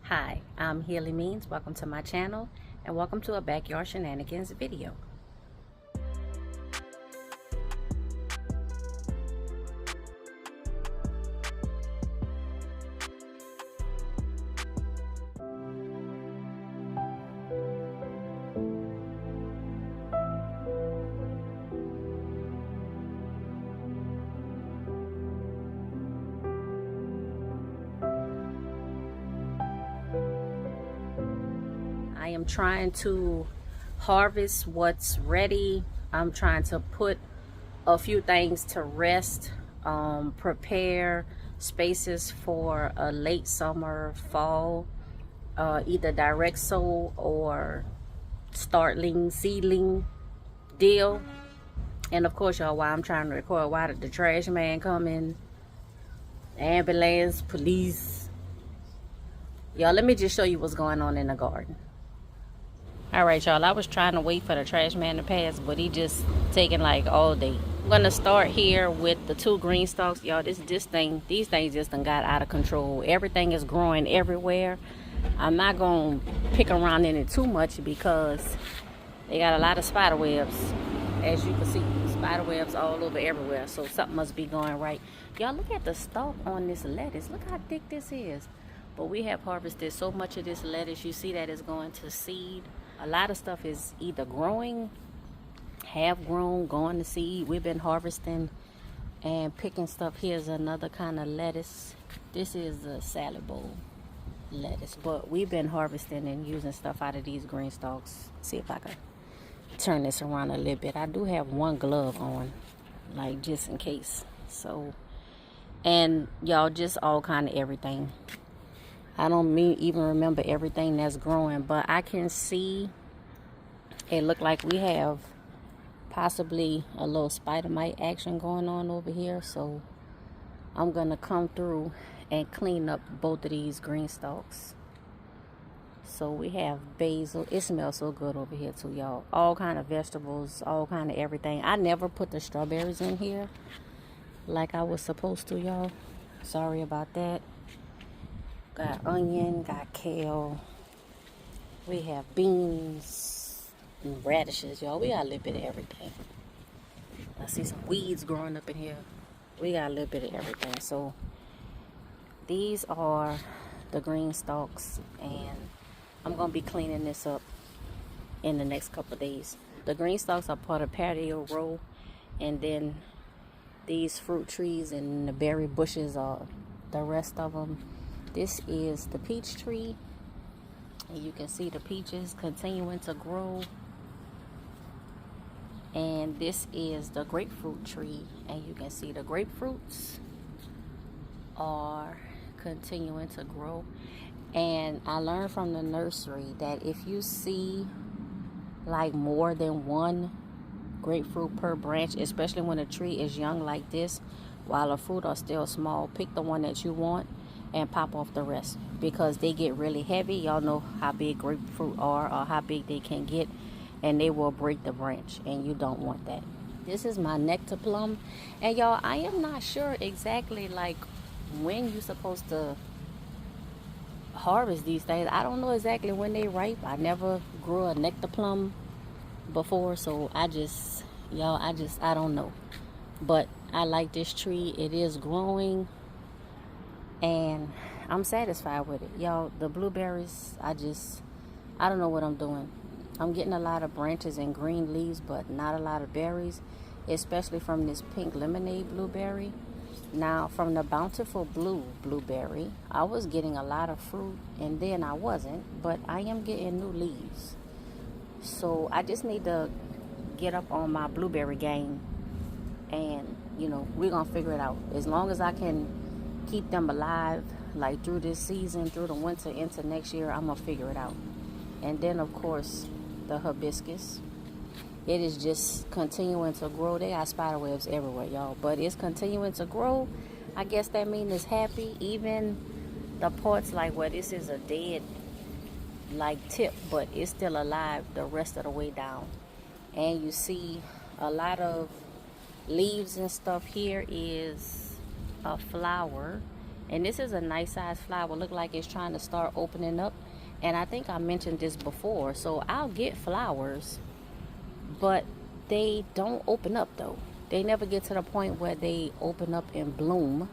Hi, I'm Healy Means. Welcome to my channel and welcome to a Backyard Shenanigans video. I am trying to harvest what's ready. I'm trying to put a few things to rest, prepare spaces for a late summer, fall, either direct sow or startling, seedling deal. And of course, y'all, while I'm trying to record, why did the trash man come in? Ambulance, police. Y'all, let me just show you what's going on in the garden. Alright, y'all, I was trying to wait for the trash man to pass, but he just taking like all day. I'm gonna start here with the two green stalks. Y'all, these things just done got out of control. Everything is growing everywhere. I'm not gonna pick around in it too much because they got a lot of spider webs. As you can see, spider webs all over everywhere. So something must be going right. Y'all, look at the stalk on this lettuce. Look how thick this is. But we have harvested so much of this lettuce. You see that it's going to seed. A lot of stuff is either growing, half grown, going to seed. We've been harvesting and picking stuff. Here's another kind of lettuce. This is a salad bowl lettuce. But we've been harvesting and using stuff out of these green stalks. See if I can turn this around a little bit. I do have one glove on, like just in case. So, and y'all, just all kind of everything. I don't even remember everything that's growing, but I can see it look like we have possibly a little spider mite action going on over here. So I'm gonna come through and clean up both of these green stalks. So we have basil. It smells so good over here too, y'all. All kind of vegetables, all kind of everything. I never put the strawberries in here like I was supposed to, y'all. Sorry about that. Got onion, got kale. We have beans and radishes, y'all. We got a little bit of everything. I see some weeds growing up in here. We got a little bit of everything. So these are the green stalks, and I'm gonna be cleaning this up in the next couple of days. The green stalks are part of patio row, and then these fruit trees and the berry bushes are the rest of them. This is the peach tree, and you can see the peaches continuing to grow. And this is the grapefruit tree, and you can see the grapefruits are continuing to grow. And I learned from the nursery that if you see like more than one grapefruit per branch, especially when a tree is young like this, while the fruit are still small, pick the one that you want and pop off the rest, because they get really heavy. Y'all know how big grapefruit are, or how big they can get, and they will break the branch, and you don't want that. This is my nectar plum, and y'all, I am not sure exactly like when you're supposed to harvest these things. I don't know exactly when they ripe. I never grew a nectar plum before, so I don't know. But I like this tree. It is growing, and I'm satisfied with it, y'all. The blueberries, I don't know what I'm doing. I'm getting a lot of branches and green leaves, but not a lot of berries, especially from this pink lemonade blueberry. Now, from the bountiful blue blueberry, I was getting a lot of fruit, and then I wasn't, but I am getting new leaves. So I just need to get up on my blueberry game, and we're gonna figure it out. As long as I can keep them alive, like through this season, through the winter into next year, I'm gonna figure it out. And then of course the hibiscus, it is just continuing to grow. They got spider webs everywhere, y'all, but it's continuing to grow. I guess that means it's happy. Even the parts like where this is a dead like tip, but it's still alive the rest of the way down. And you see a lot of leaves and stuff. Here is a flower, And this is a nice size flower. Look like it's trying to start opening up. And I think I mentioned this before. So I'll get flowers, but they don't open up though. They never get to the point where they open up and bloom.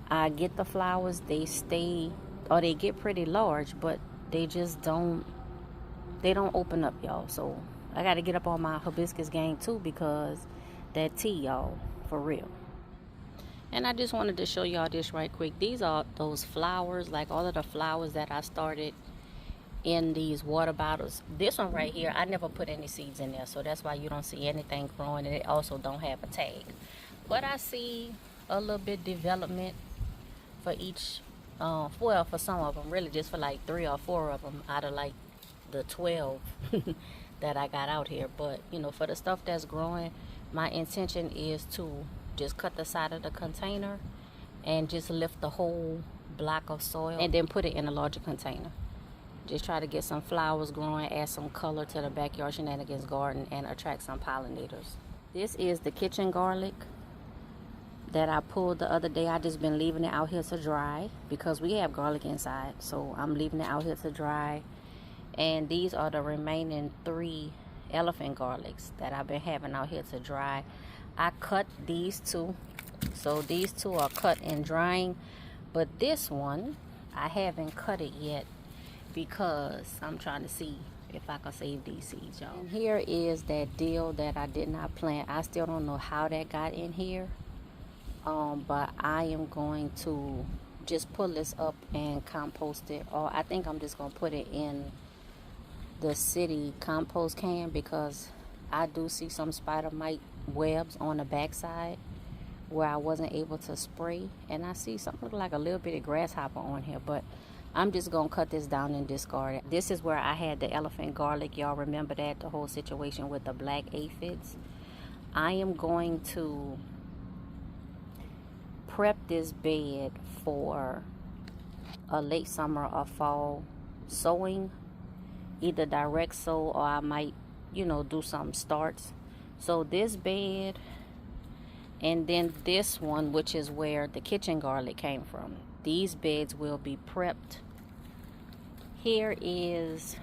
I get the flowers, they stay, or they get pretty large, but they just don't open up, y'all. So I got to get up on my hibiscus game too, because that tea, y'all, for real. And I just wanted to show y'all this right quick. These are those flowers, like all of the flowers that I started in these water bottles. This one right here, I never put any seeds in there, so that's why you don't see anything growing, and it also don't have a tag. But I see a little bit development for each, well, for some of them, really just for like 3 or 4 of them out of like the 12 that I got out here. But you know, for the stuff that's growing, my intention is to just cut the side of the container and just lift the whole block of soil and then put it in a larger container. Just try to get some flowers growing, add some color to the backyard shenanigans garden, and attract some pollinators. This is the kitchen garlic that I pulled the other day. I just been leaving it out here to dry because we have garlic inside, so I'm leaving it out here to dry. And these are the remaining 3 elephant garlics that I've been having out here to dry. I cut these 2, so these 2 are cut and drying, but this one I haven't cut it yet because I'm trying to see if I can save these seeds, y'all. And here is that dill that I did not plant. I still don't know how that got in here, but I am going to just pull this up and compost it, or I think I'm just gonna put it in the city compost can, because I do see some spider mite webs on the backside where I wasn't able to spray, and I see something look like a little bit of grasshopper on here, but I'm just gonna cut this down and discard it. This is where I had the elephant garlic. Y'all remember that, the whole situation with the black aphids. I am going to prep this bed for a late summer or fall sowing, either direct sow, or I might, you know, do some starts. So this bed, and then this one, which is where the kitchen garlic came from, these beds will be prepped. Here is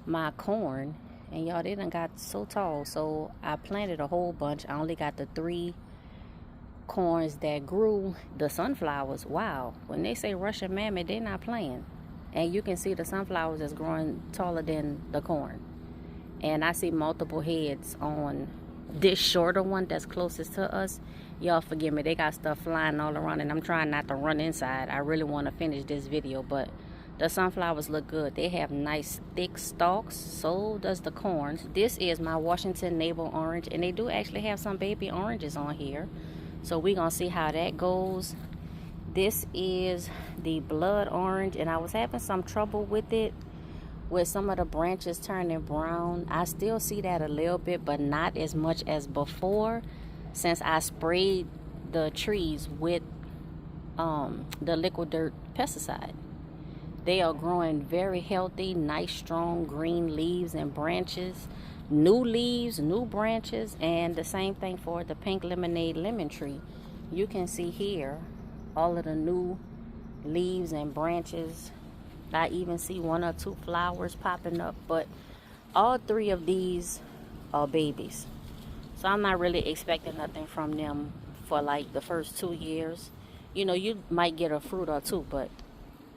my corn, and y'all, they done got so tall, so I planted a whole bunch. I only got the 3 corns that grew. The sunflowers, wow, when they say Russian mammoth, they're not playing. And you can see the sunflowers is growing taller than the corn. And I see multiple heads on this shorter one that's closest to us. Y'all forgive me, they got stuff flying all around, and I'm trying not to run inside. I really want to finish this video, but the sunflowers look good. They have nice thick stalks. So does the corn. This is my Washington navel orange, and they do actually have some baby oranges on here, so we're gonna see how that goes. This is the blood orange, and I was having some trouble with it, with some of the branches turning brown. I still see that a little bit, but not as much as before, since I sprayed the trees with the liquid dirt pesticide. They are growing very healthy, nice strong green leaves and branches, new leaves, new branches. And the same thing for the pink lemonade lemon tree. You can see here all of the new leaves and branches. I even see 1 or 2 flowers popping up, but all 3 of these are babies, so I'm not really expecting nothing from them for like the first 2 years. You know, you might get a fruit or 2, but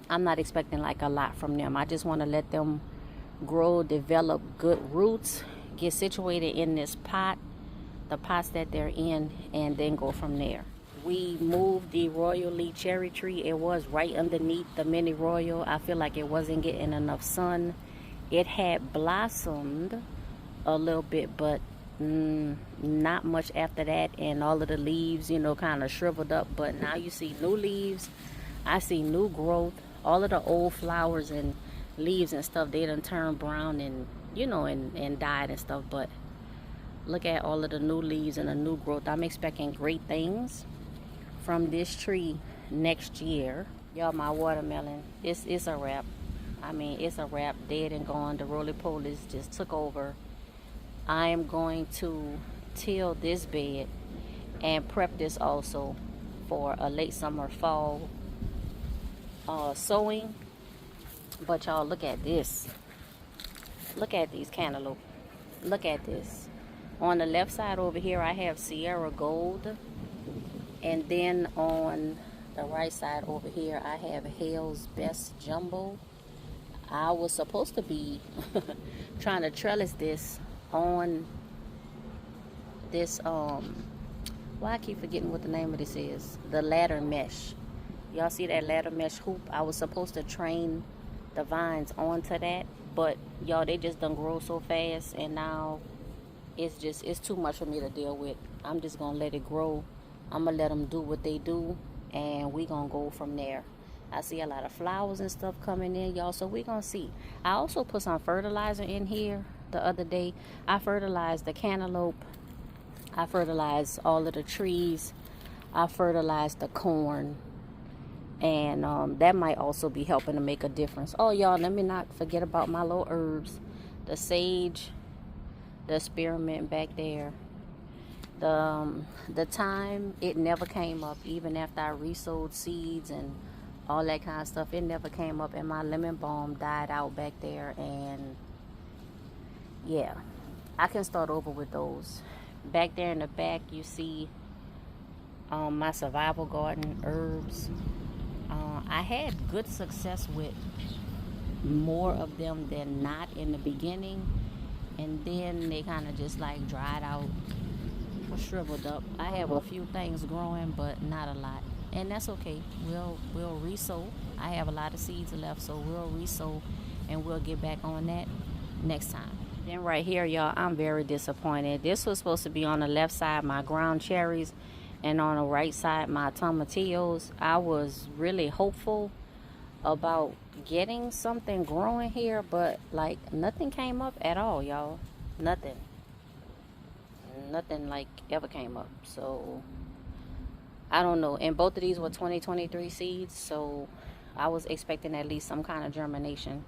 I'm not expecting like a lot from them. I just want to let them grow, develop good roots, get situated in this pot, the pots that they're in, and then go from there. We moved the Royal Lee cherry tree. It was right underneath the mini Royal. I feel like it wasn't getting enough sun. It had blossomed a little bit, but not much after that, and all of the leaves, you know, kind of shriveled up. But now you see new leaves. I see new growth. All of the old flowers and leaves and stuff, they done turned brown and, you know, and died and stuff. But look at all of the new leaves and the new growth. I'm expecting great things from this tree next year. Y'all, my watermelon, it's a wrap. I mean, it's a wrap, dead and gone. The roly-polies just took over. I am going to till this bed and prep this also for a late summer fall sowing. But y'all, look at this. Look at these cantaloupe. Look at this. On the left side over here, I have Sierra Gold. And then on the right side over here, I have Hale's Best Jumbo. I was supposed to be trying to trellis this on this, why I keep forgetting what the name of this is. The ladder mesh. Y'all see that ladder mesh hoop? I was supposed to train the vines onto that, but y'all, they just done grow so fast, and now it's too much for me to deal with. I'm just gonna let it grow. I'm gonna let them do what they do, and we gonna go from there. I see a lot of flowers and stuff coming in, y'all, so we gonna see. I also put some fertilizer in here the other day. I fertilized the cantaloupe, I fertilized all of the trees, I fertilized the corn, and that might also be helping to make a difference. Oh, y'all, let me not forget about my little herbs. The sage, the spearmint back there. The thyme, it never came up. Even after I resowed seeds and all that kind of stuff, it never came up. And my lemon balm died out back there. And yeah, I can start over with those. Back there in the back, you see my survival garden herbs. I had good success with more of them than not in the beginning, and then they kind of just like dried out or shriveled up. I have a few things growing, but not a lot, and that's okay. We'll resow. I have a lot of seeds left, so we'll resow and we'll get back on that next time. Then right here, y'all, I'm very disappointed. This was supposed to be on the left side, my ground cherries, and on the right side, my tomatillos. I was really hopeful about getting something growing here, but like nothing came up at all, y'all. Nothing like ever came up. So I don't know. And both of these were 2023 seeds, so I was expecting at least some kind of germination.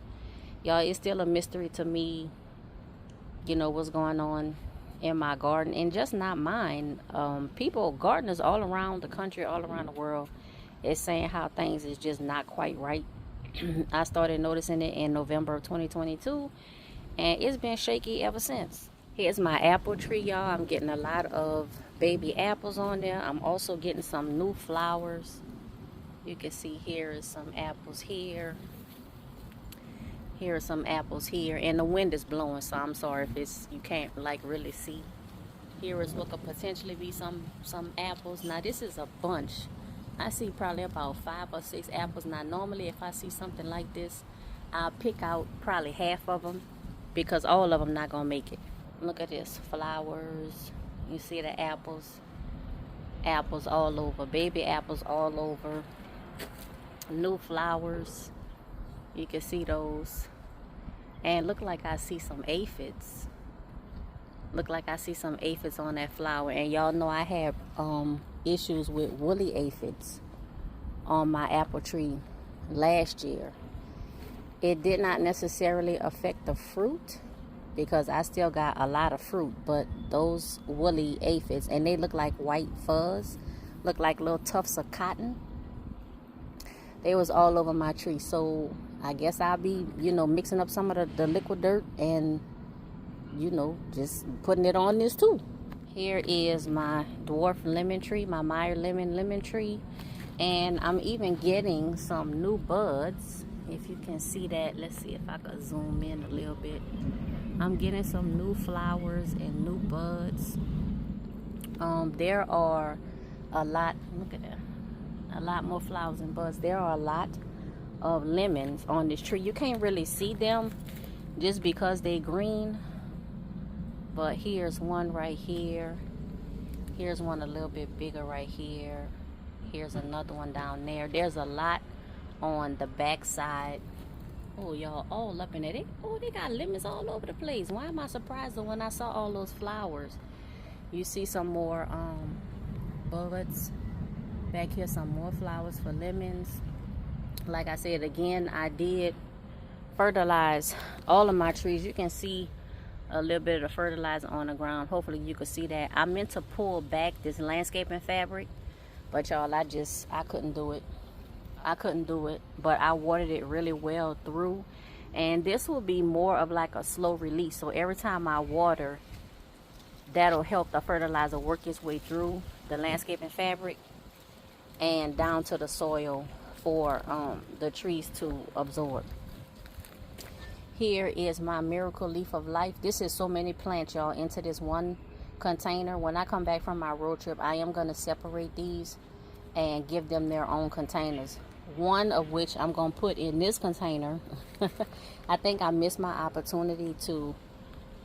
Y'all, it's still a mystery to me, you know, what's going on in my garden, and just not mine. People, gardeners all around the country, all around the world, is saying how things is just not quite right. I started noticing it in November of 2022, and it's been shaky ever since. Here's my apple tree, y'all. I'm getting a lot of baby apples on there. I'm also getting some new flowers. You can see here is some apples here. Here are some apples here, and the wind is blowing, so I'm sorry if you can't like really see. Here is what could potentially be some apples. Now this is a bunch. I see probably about 5 or 6 apples. Now normally if I see something like this, I'll pick out probably half of them, because all of them not gonna make it. Look at this, flowers. You see the apples all over, baby apples all over, new flowers. You can see those. And look like I see some aphids. Look like I see some aphids on that flower. And y'all know I have issues with woolly aphids on my apple tree last year. It did not necessarily affect the fruit, because I still got a lot of fruit, but those woolly aphids, and they look like white fuzz, look like little tufts of cotton. They was all over my tree. So I guess I'll be, you know, mixing up some of the liquid dirt and, you know, just putting it on this too. Here is my dwarf lemon tree, my Meyer lemon tree. And I'm even getting some new buds. If you can see that, let's see if I can zoom in a little bit. I'm getting some new flowers and new buds. There are a lot, look at that. A lot more flowers and buds. There are a lot of lemons on this tree. You can't really see them just because they're green, but here's one right here. Here's one a little bit bigger right here. Here's another one down there. There's a lot on the back side. Oh, y'all, all up in it. Oh, they got lemons all over the place. Why am I surprised when I saw all those flowers? You see some more buds back here, some more flowers for lemons. Like I said, again, I did fertilize all of my trees. You can see a little bit of fertilizer on the ground. Hopefully you can see that. I meant to pull back this landscaping fabric, But y'all, I couldn't do it. I couldn't do it. But I watered it really well through. And this will be more of like a slow release. So every time I water, that'll help the fertilizer work its way through the landscaping fabric and down to the soil for the trees to absorb. Here is my miracle leaf of life. This is so many plants, y'all, into this one container. When I come back from my road trip, I am going to separate these and give them their own containers. One of which I'm going to put in this container. I think I missed my opportunity to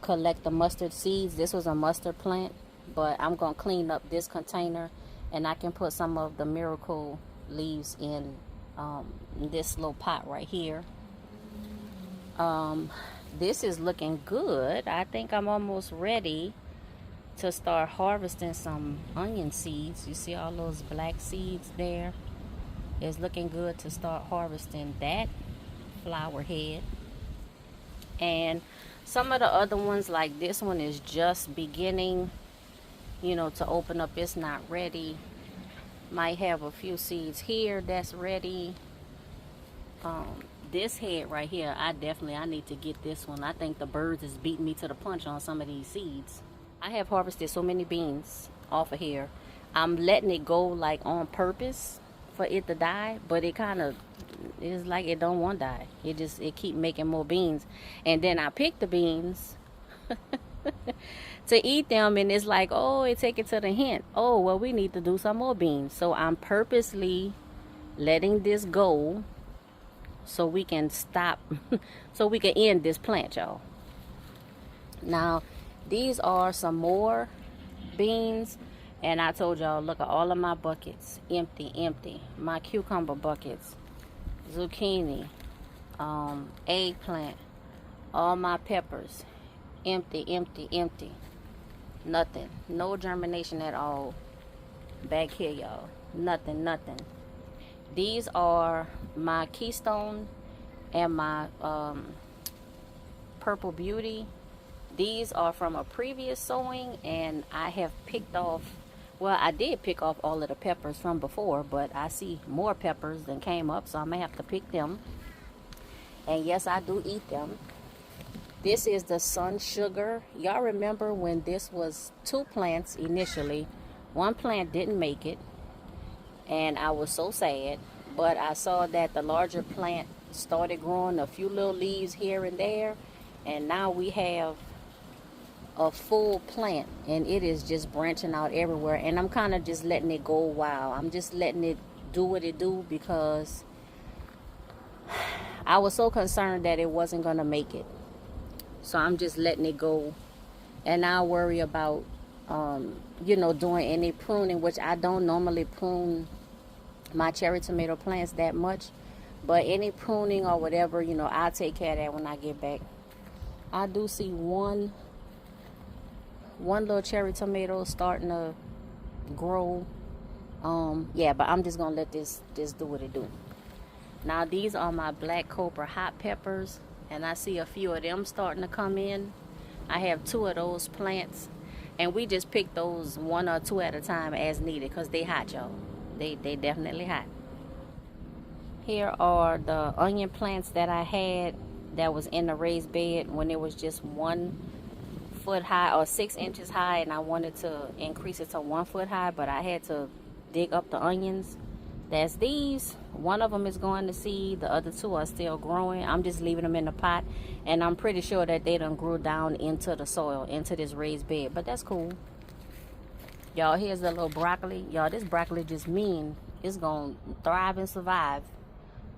collect the mustard seeds. This was a mustard plant, but I'm going to clean up this container and I can put some of the miracle leaves in this little pot right here. This is looking good. I think I'm almost ready to start harvesting some onion seeds. You see all those black seeds there? It's looking good to start harvesting that flower head. And some of the other ones, like this one, is just beginning, you know, to open up. It's not ready. Might have a few seeds here that's ready. This head right here, I need to get this one. I think the birds is beating me to the punch on some of these seeds. I have harvested so many beans off of here. I'm letting it go like on purpose for it to die, but it kind of is like it don't want to die. It keep making more beans, and then I pick the beans to eat them, and it's like, oh, it take it to the hint. Oh, well, we need to do some more beans. So I'm purposely letting this go so we can stop, so we can end this plant, y'all. Now, these are some more beans. And I told y'all, look at all of my buckets. Empty. My cucumber buckets. Zucchini. Eggplant. All my peppers. Empty. Nothing. No germination at all. Back here, y'all. Nothing. These are my Keystone and my Purple Beauty. These are from a previous sowing, and I have picked off, well, I did pick off all of the peppers from before, but I see more peppers than came up, so I may have to pick them. And yes, I do eat them. This is the Sun Sugar. Y'all remember when this was 2 plants initially. One plant didn't make it, and I was so sad. But I saw that the larger plant started growing a few little leaves here and there, and now we have a full plant, and it is just branching out everywhere. And I'm kind of just letting it go wild. I'm just letting it do what it do, because I was so concerned that it wasn't gonna make it. So I'm just letting it go, and I'll worry about you know, doing any pruning, which I don't normally prune my cherry tomato plants that much, but any pruning or whatever, you know, I'll take care of that when I get back. I do see one little cherry tomato starting to grow. Yeah, but I'm just gonna let this do what it do. Now, these are my black cobra hot peppers, and I see a few of them starting to come in. I have 2 of those plants, and we just pick those 1 or 2 at a time as needed, because they hot, y'all. They definitely hot. Here are the onion plants that I had that was in the raised bed when it was just 1 foot high or 6 inches high, and I wanted to increase it to 1 foot high, but I had to dig up the onions. That's these. One of them is going to seed. The other 2 are still growing. I'm just leaving them in the pot, and I'm pretty sure that they done grew down into the soil, into this raised bed, but that's cool. Y'all, here's the little broccoli. Y'all, this broccoli just mean it's gonna thrive and survive,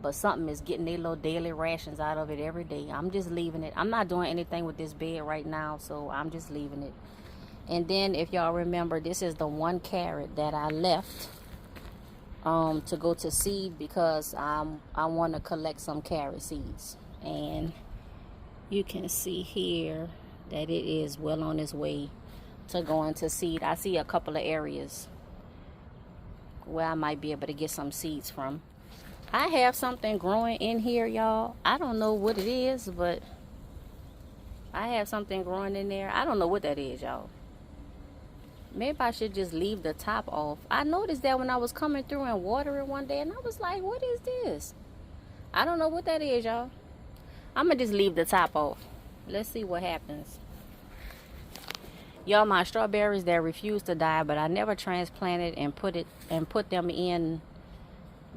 but something is getting their little daily rations out of it every day. I'm just leaving it. I'm not doing anything with this bed right now, so I'm just leaving it. And then, if y'all remember, this is the 1 carrot that I left to go to seed, because I want to collect some carrot seeds. And you can see here that it is well on its way to go into seed. I see a couple of areas where I might be able to get some seeds from. I have something growing in here, y'all. I don't know what it is, but I have something growing in there. I don't know what that is, y'all. maybe I should just leave the top off. I noticed that when I was coming through and watering one day, and I was like, what is this? I don't know what that is, y'all. I'm gonna just leave the top off. Let's see what happens. Y'all, my strawberries that refuse to die, but I never transplanted and put them in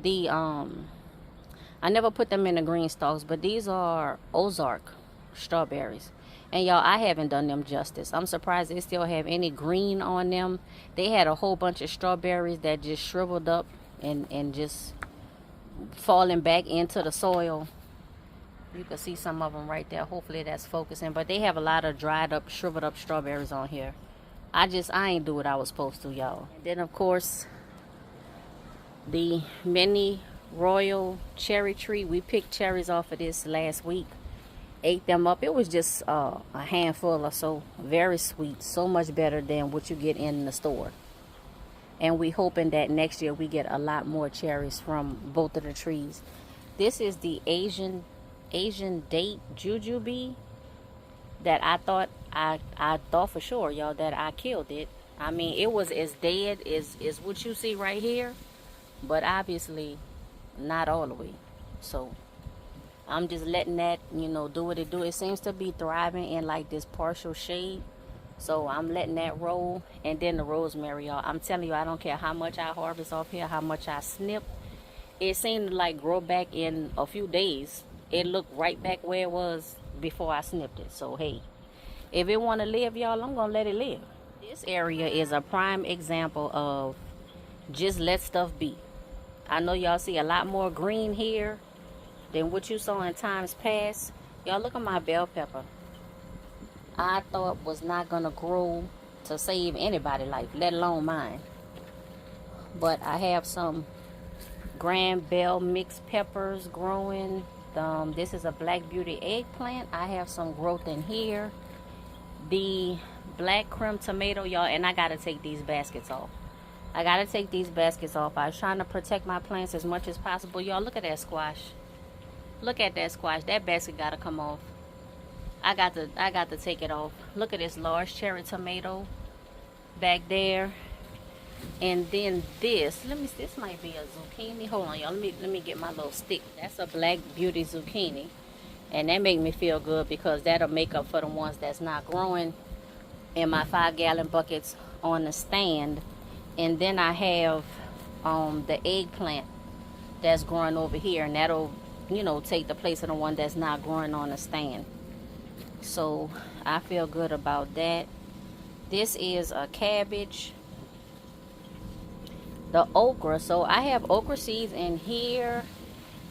the I never put them in the green stalks, but these are Ozark strawberries. And y'all, I haven't done them justice. I'm surprised they still have any green on them. They had a whole bunch of strawberries that just shriveled up and just falling back into the soil. You can see some of them right there. Hopefully that's focusing. But they have a lot of dried up, shriveled up strawberries on here. I ain't do what I was supposed to, y'all. And then, of course, the mini royal cherry tree. We picked cherries off of this last week. Ate them up. It was just a handful or so. Very sweet. So much better than what you get in the store. And we hoping that next year we get a lot more cherries from both of the trees. This is the Asian date jujube that I thought for sure, y'all, that I killed it. I mean, it was as dead as what you see right here, but obviously not all the way. So I'm just letting that, do what it do. It seems to be thriving in like this partial shade. So I'm letting that roll. And then the rosemary, y'all. I'm telling you, I don't care how much I harvest off here, how much I snip. It seemed to like grow back in a few days. It looked right back where it was before I snipped it. So hey, if it want to live, y'all, I'm going to let it live. This area is a prime example of just let stuff be. I know y'all see a lot more green here than what you saw in times past. Y'all, look at my bell pepper. I thought was not going to grow to save anybody's life, let alone mine. But I have some grand bell mixed peppers growing. This is a black beauty eggplant. I have some growth in here. The black creme tomato, y'all, and I got to take these baskets off. I got to take these baskets off. I was trying to protect my plants as much as possible. Y'all, look at that squash. Look at that squash. That basket got to come off. I got to take it off. Look at this large cherry tomato back there. And then this might be a zucchini. Hold on, y'all. Let me get my little stick. That's a black beauty zucchini. And that make me feel good because that'll make up for the ones that's not growing in my 5-gallon buckets on the stand. And then I have the eggplant that's growing over here, and that'll, take the place of the one that's not growing on the stand. So I feel good about that. This is a cabbage. The okra. So I have okra seeds in here,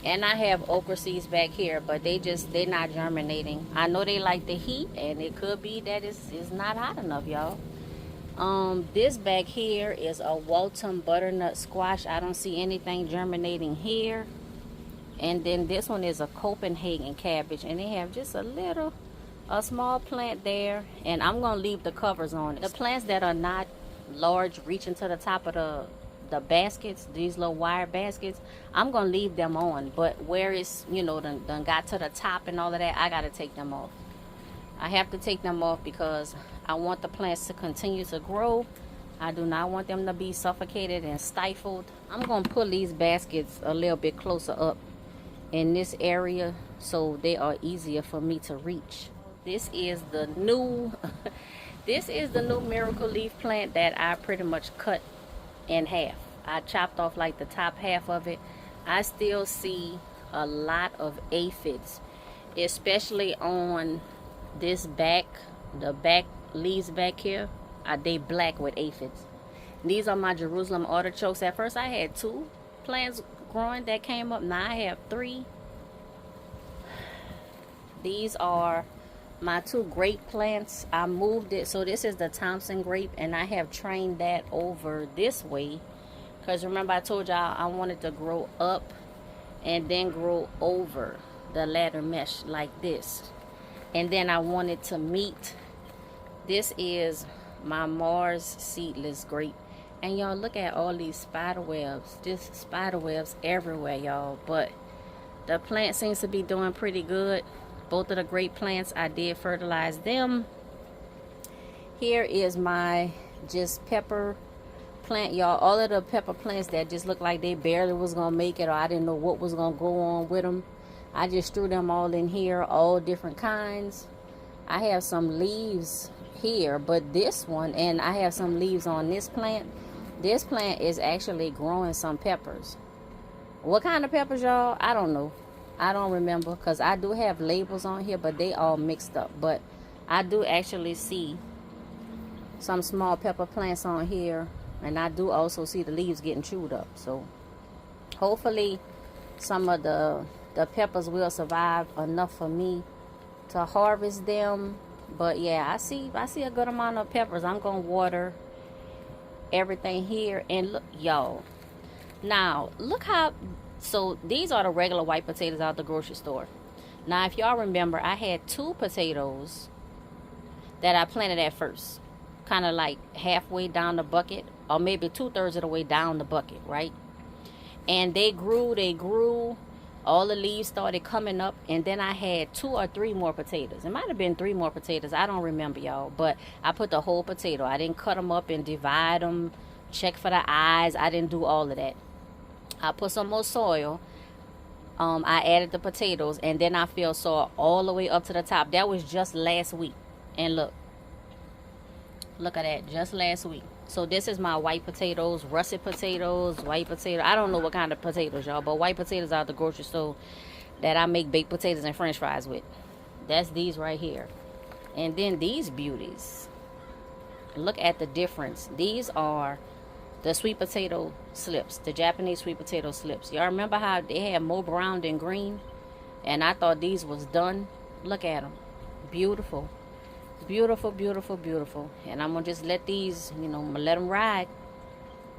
and I have okra seeds back here, but they're not germinating. I know they like the heat, and it could be that it's not hot enough, y'all. This back here is a Walton butternut squash. I don't see anything germinating here. And then this one is a Copenhagen cabbage, and they have just a small plant there, and I'm gonna leave the covers on it. The plants that are not large, reaching to the top of the baskets, these little wire baskets, I'm gonna leave them on. But where it's done got to the top and all of that, I gotta take them off. I have to take them off because I want the plants to continue to grow. I do not want them to be suffocated and stifled. I'm gonna pull these baskets a little bit closer up in this area so they are easier for me to reach. This is the new miracle leaf plant that I pretty much cut in half. I chopped off like the top half of it. I still see a lot of aphids, especially on this back, the back leaves back here. They black with aphids. These are my Jerusalem artichokes. At first I had 2 plants growing that came up. Now I have 3. These are my 2 grape plants. I moved it. So this is the Thompson grape, and I have trained that over this way because remember I told y'all I wanted to grow up and then grow over the ladder mesh like this, and then I wanted to meet. This is my Mars seedless grape, and y'all look at all these spider webs. Just spider webs everywhere, y'all. But the plant seems to be doing pretty good. Both of the grape plants, I did fertilize them. Here is my just pepper plant, y'all. All of the pepper plants that just look like they barely was gonna make it, or I didn't know what was gonna go on with them, I just threw them all in here, all different kinds. I have some leaves here, but this one, and I have some leaves on this plant. This plant is actually growing some peppers. What kind of peppers, y'all? I don't know. I don't remember, because I do have labels on here, but they all mixed up. But I do actually see some small pepper plants on here, and I do also see the leaves getting chewed up. So hopefully some of the peppers will survive enough for me to harvest them. But yeah, I see a good amount of peppers. I'm gonna water everything here. And look, y'all, now look how, so these are the regular white potatoes out the grocery store. Now if y'all remember, I had 2 potatoes that I planted at first, kind of like halfway down the bucket, or maybe 2/3 of the way down the bucket, right? And they grew, all the leaves started coming up, and then I had 2 or 3 more potatoes. It might have been 3 more potatoes, I don't remember, y'all. But I put the whole potato, I didn't cut them up and divide them, check for the eyes, I didn't do all of that. I put some more soil, I added the potatoes, and then I filled soil all the way up to the top. That was just last week. And look at that, just last week. So this is my white potatoes, russet potatoes, white potato. I don't know what kind of potatoes, y'all, but white potatoes out the grocery store that I make baked potatoes and french fries with. That's these right here. And then these beauties, look at the difference. These are the sweet potato slips, the Japanese sweet potato slips. Y'all remember how they had more brown than green? And I thought these was done. Look at them. Beautiful. Beautiful, beautiful, beautiful. And I'm gonna just let these, you know, I'm gonna let them ride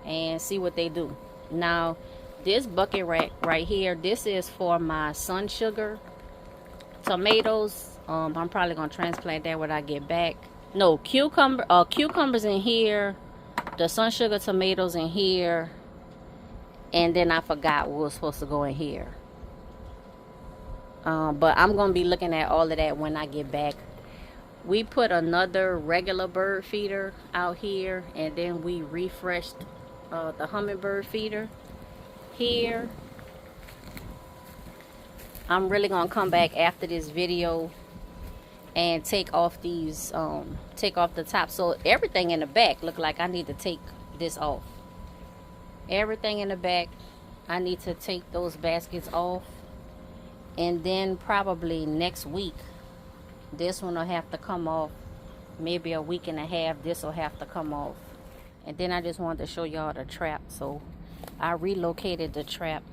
and see what they do. Now this bucket right here, this is for my sun sugar tomatoes. I'm probably gonna transplant that when I get back. No, cucumbers in here, the sun sugar tomatoes in here, and then I forgot what was supposed to go in here. But I'm gonna be looking at all of that when I get back. We put another regular bird feeder out here, and then we refreshed the hummingbird feeder here. I'm really gonna come back after this video and take off these, take off the top. So everything in the back look like I need to take this off. Everything in the back, I need to take those baskets off. And then probably next week, this one will have to come off. Maybe a week and a half, this will have to come off. And then I just wanted to show y'all the trap. So I relocated the trap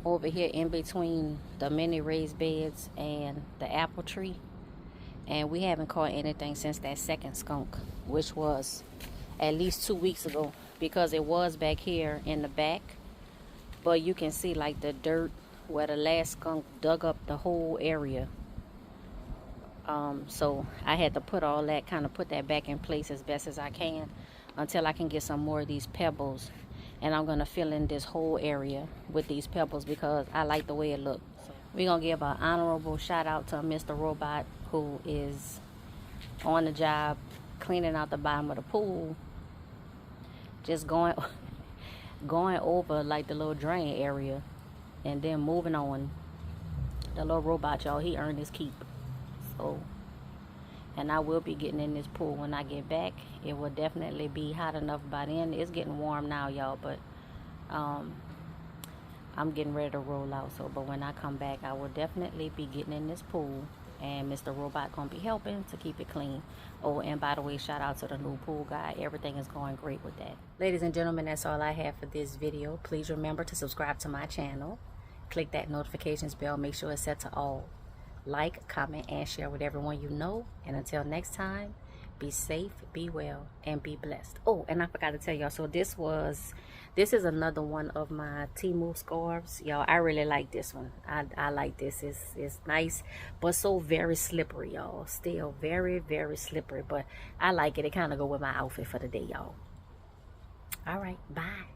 over here in between the mini raised beds and the apple tree. And we haven't caught anything since that second skunk, which was at least 2 weeks ago, because it was back here in the back. But you can see like the dirt where the last skunk dug up the whole area. So I had to put all that, kind of put that back in place as best as I can until I can get some more of these pebbles. And I'm going to fill in this whole area with these pebbles because I like the way it looks. So we're going to give an honorable shout out to Mr. Robot, who is on the job cleaning out the bottom of the pool. Just going over like the little drain area and then moving on. The little robot, y'all, he earned his keep. So, and I will be getting in this pool when I get back. It will definitely be hot enough by then. It's getting warm now, y'all, but I'm getting ready to roll out. So, but when I come back, I will definitely be getting in this pool, and Mr. Robot gonna be helping to keep it clean. Oh, and by the way, shout out to the new pool guy. Everything is going great with that. Ladies and gentlemen, that's all I have for this video. Please remember to subscribe to my channel. Click that notifications bell. Make sure it's set to all. Like, comment, and share with everyone you know. And until next time, be safe, be well, and be blessed. Oh, and I forgot to tell y'all, so this is another one of my Temu scarves. Y'all, I really like this one. I like this. It's nice, but so very slippery, y'all. Still very, very slippery, but I like it. It kind of go with my outfit for the day, y'all. All right, bye.